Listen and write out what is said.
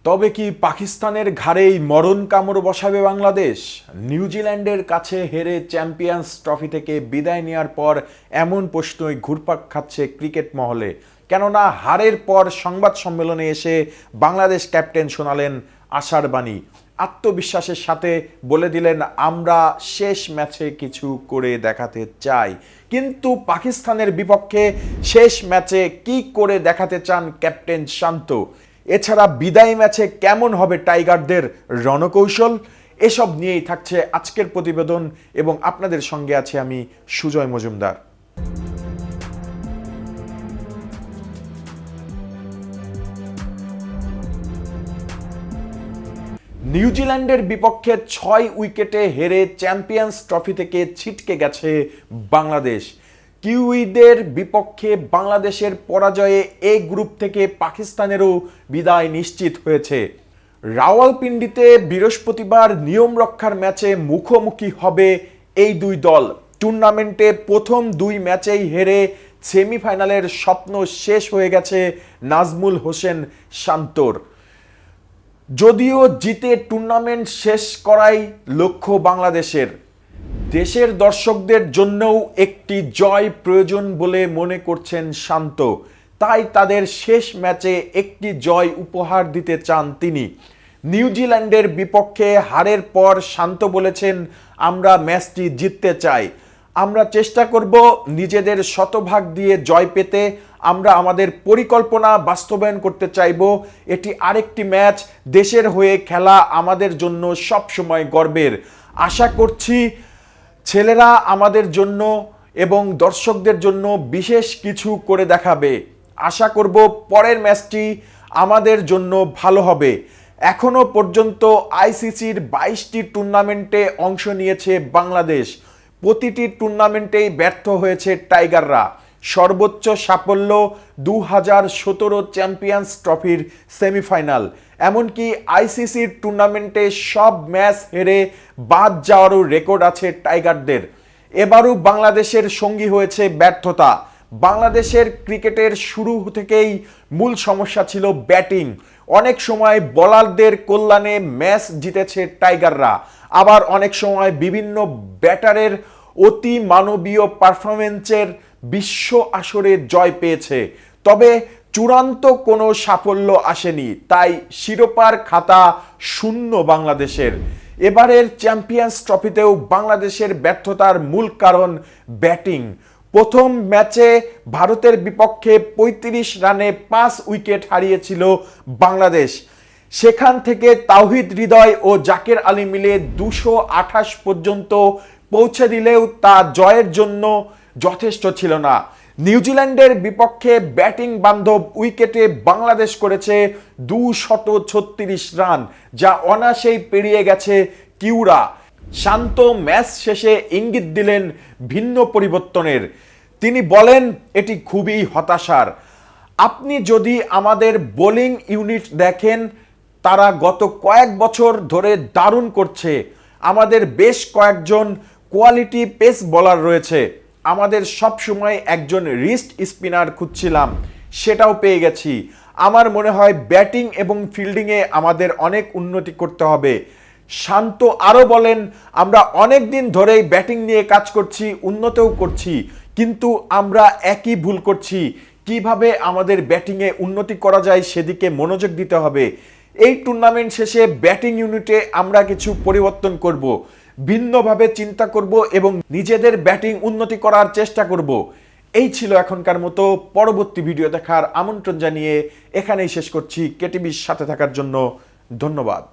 তবে কি পাকিস্তানের ঘাড়েই মরণ কামড় বসাবে বাংলাদেশ? নিউজিল্যান্ডের কাছে হেরে চ্যাম্পিয়ন্স ট্রফি থেকে বিদায় নেওয়ার পর এমন প্রশ্নই ঘুরপাক খাচ্ছে ক্রিকেট মহলে। কেননা হারের পর সংবাদ সম্মেলনে এসে বাংলাদেশ ক্যাপ্টেন শোনালেন আশার বাণী। আত্মবিশ্বাসের সাথে বলে দিলেন, আমরা শেষ ম্যাচে কিছু করে দেখাতে চাই। কিন্তু পাকিস্তানের বিপক্ষে শেষ ম্যাচে কি করে দেখাতে চান ক্যাপ্টেন শান্ত? এছাড়া বিদায়ী ম্যাচে কেমন হবে টাইগারদের রণকৌশল? এসব নিয়েই থাকছে আজকের প্রতিবেদন এবং আপনাদের সঙ্গে আছে আমি সুজয় মজুমদার। নিউজিল্যান্ডের বিপক্ষে 6 উইকেটে হেরে চ্যাম্পিয়ন্স ট্রফি থেকে ছিটকে গেছে বাংলাদেশ। কিউইদের বিপক্ষে বাংলাদেশের পরাজয়ে এ গ্রুপ থেকে পাকিস্তানেরও বিদায় নিশ্চিত হয়েছে। রাওয়ালপিন্ডিতে বৃহস্পতিবার নিয়ম রক্ষার ম্যাচে মুখোমুখি হবে এই দুই দল। টুর্নামেন্টে প্রথম দুই ম্যাচেই হেরে সেমিফাইনালের স্বপ্ন শেষ হয়ে গেছে নাজমুল হোসেন শান্তর। যদিও জিতে টুর্নামেন্ট শেষ করাই লক্ষ্য বাংলাদেশের, দেশের দর্শকদের জন্যও একটি জয় প্রয়োজন বলে মনে করছেন শান্ত। তাই তাদের শেষ ম্যাচে একটি জয় উপহার দিতে চান তিনি। নিউজিল্যান্ডের বিপক্ষে হারের পর শান্ত বলেছেন, আমরা ম্যাচটি জিততে চাই, আমরা চেষ্টা করব নিজেদের শতভাগ দিয়ে জয় পেতে। আমরা আমাদের পরিকল্পনা বাস্তবায়ন করতে চাইব। এটি আরেকটি ম্যাচ, দেশের হয়ে খেলা আমাদের জন্য সবসময় গর্বের। আশা করছি ছেলেরা আমাদের জন্য এবং দর্শকদের জন্য বিশেষ কিছু করে দেখাবে। আশা করব পরের ম্যাচটি আমাদের জন্য ভালো হবে। এখনো পর্যন্ত আইসিসির 22টি টুর্নামেন্টে অংশ নিয়েছে বাংলাদেশ। প্রতিটি টুর্নামেন্টেই ব্যর্থ হয়েছে টাইগাররা। সর্বোচ্চ সাফল্য 2017 চ্যাম্পিয়ন্স ট্রফির সেমিফাইনাল। এমনকি আইসিসির টুর্নামেন্টে সব ম্যাচ হেরে বাদ যাওয়ারও রেকর্ড আছে টাইগারদের। এবারও বাংলাদেশের সঙ্গী হয়েছে ব্যর্থতা। বাংলাদেশের ক্রিকেটের শুরু থেকেই মূল সমস্যা ছিল ব্যাটিং। অনেক সময় বোলারদের কল্যাণে ম্যাচ জিতেছে টাইগাররা, আবার অনেক সময় বিভিন্ন ব্যাটারের অতি মানবীয় পারফরমেন্সের বিশ্ব আসরে জয় পেয়েছে। তবে চূড়ান্ত কোনো সাফল্য আসেনি, তাই শিরোপার খাতা শূন্য বাংলাদেশের। এবারের চ্যাম্পিয়ন্স ট্রফিতেও বাংলাদেশের ব্যর্থতার মূল কারণ ব্যাটিং। প্রথম ম্যাচে ভারতের বিপক্ষে 35 রানে 5 উইকেট হারিয়েছিল বাংলাদেশ। সেখান থেকে তাওহিদ হৃদয় ও জাকের আলী মিলে 228 পর্যন্ত পৌঁছে দিলেও তা জয়ের জন্য যথেষ্ট ছিল না। নিউজিল্যান্ডের বিপক্ষে ব্যাটিং বান্ধব উইকেটে বাংলাদেশ করেছে 236 রান, যা অনায়াসেই পেরিয়ে গেছে কিউরা। শান্ত ম্যাচ শেষে ইঙ্গিত দিলেন ভিন্ন পরিবর্তনের। তিনি বলেন, এটি খুবই হতাশার। আপনি যদি আমাদের বোলিং ইউনিট দেখেন, তারা গত কয়েক বছর ধরে দারুণ করছে। আমাদের বেশ কয়েকজন কোয়ালিটি পেস বোলার রয়েছে। আমাদের সব সময় একজন রিস্ট স্পিনার খুঁজছিলাম, সেটাও পেয়ে গেছি। আমার মনে হয় ব্যাটিং এবং ফিল্ডিংয়ে আমাদের অনেক উন্নতি করতে হবে। শান্ত আরও বলেন, আমরা অনেক দিন ধরেই ব্যাটিং নিয়ে কাজ করছি, উন্নতও করছি, কিন্তু আমরা একই ভুল করছি। কিভাবে আমাদের ব্যাটিংয়ে উন্নতি করা যায় সেদিকে মনোযোগ দিতে হবে। এই টুর্নামেন্ট শেষে ব্যাটিং ইউনিটে আমরা কিছু পরিবর্তন করব, ভিন্নভাবে চিন্তা করব এবং নিজেদের ব্যাটিং উন্নতি করার চেষ্টা করব। এই ছিল এখনকার মতো। পরবর্তী ভিডিও দেখার আমন্ত্রণ জানিয়ে এখানেই শেষ করছি। কেটিভির সাথে থাকার জন্য ধন্যবাদ।